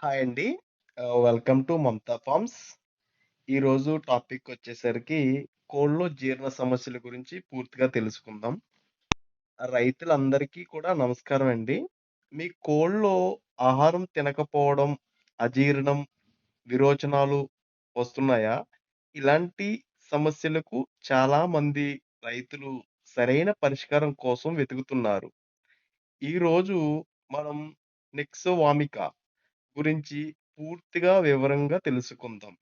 Hi అండి. Welcome to Mamata farms. ఈరోజు topic వచ్చేసరికి కోళ్ళలో జీర్ణ సమస్యల గురించి పూర్తిగా తెలుసుకుందాం. రైతులందరికీ కూడా నమస్కారం అండి. మీ కోళ్ళలో ఆహారం తినకపోవడం, అజీర్ణం, విరోచనాలు వస్తున్నాయా? ఇలాంటి సమస్యలకు చాలా మంది రైతులు సరైన పరిష్కారం కోసం వెతుకుతున్నారు. ఈరోజు మనం నెక్సోవామిక గురించి పూర్తిగా వివరంగా తెలుసుకుందాం.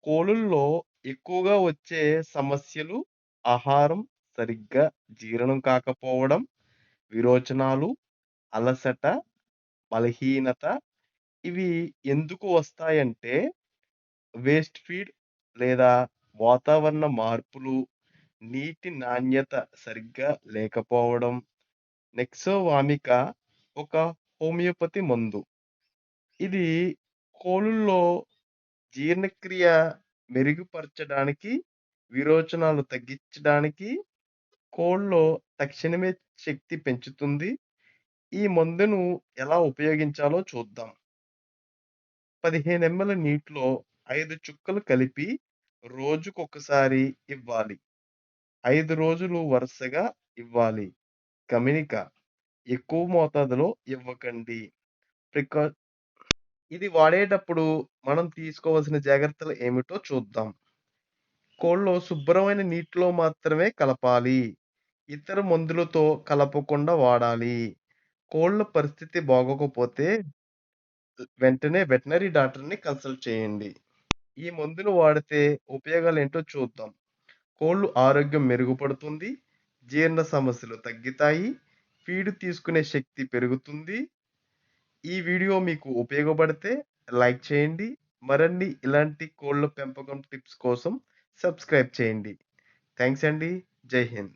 కోళ్ళల్లో ఎక్కువగా వచ్చే సమస్యలు ఆహారం సరిగ్గా జీర్ణం కాకపోవడం, విరోచనాలు, అలసట, బలహీనత. ఇవి ఎందుకు వస్తాయంటే వేస్ట్ ఫీడ్ లేదా వాతావరణ మార్పులు, నీటి నాణ్యత సరిగ్గా లేకపోవడం. నెక్సోవామిక ఒక హోమియోపతి మందు. ఇది కోళ్ళలో జీర్ణక్రియ మెరుగుపరచడానికి, విరోచనాలు తగ్గించడానికి, కోళ్ళలో తక్షణమే శక్తి పెంచుతుంది. ఈ మందును ఎలా ఉపయోగించాలో చూద్దాం. 15 ఎంఎల్ నీటిలో 5 చుక్కలు కలిపి రోజుకొకసారి ఇవ్వాలి. 5 రోజులు వరుసగా ఇవ్వాలి. గమనిక: ఎక్కువ మోతాదులో ఇవ్వకండి. ప్రికా ఇది వాడేటప్పుడు మనం తీసుకోవాల్సిన జాగ్రత్తలు ఏమిటో చూద్దాం. కోళ్ళో శుభ్రమైన నీటిలో మాత్రమే కలపాలి. ఇతర మందులతో కలపకుండా వాడాలి. కోళ్ళ పరిస్థితి బాగోకపోతే వెంటనే వెటర్నరీ డాక్టర్‌ని కన్సల్ట్ చేయండి. ఈ మందులు వాడితే ఉపయోగాలేంటో చూద్దాం. కోళ్ళు ఆరోగ్యం మెరుగుపడుతుంది. జీర్ణ సమస్యలు తగ్గుతాయి. ఫీడ్ తీసుకునే శక్తి పెరుగుతుంది. ఈ వీడియో మీకు ఉపయోగపడితే లైక్ చేయండి. మరిన్ని ఇలాంటి కోళ్ళ పెంపకం టిప్స్ కోసం సబ్స్క్రైబ్ చేయండి. థాంక్స్ అండి. జై హింద్.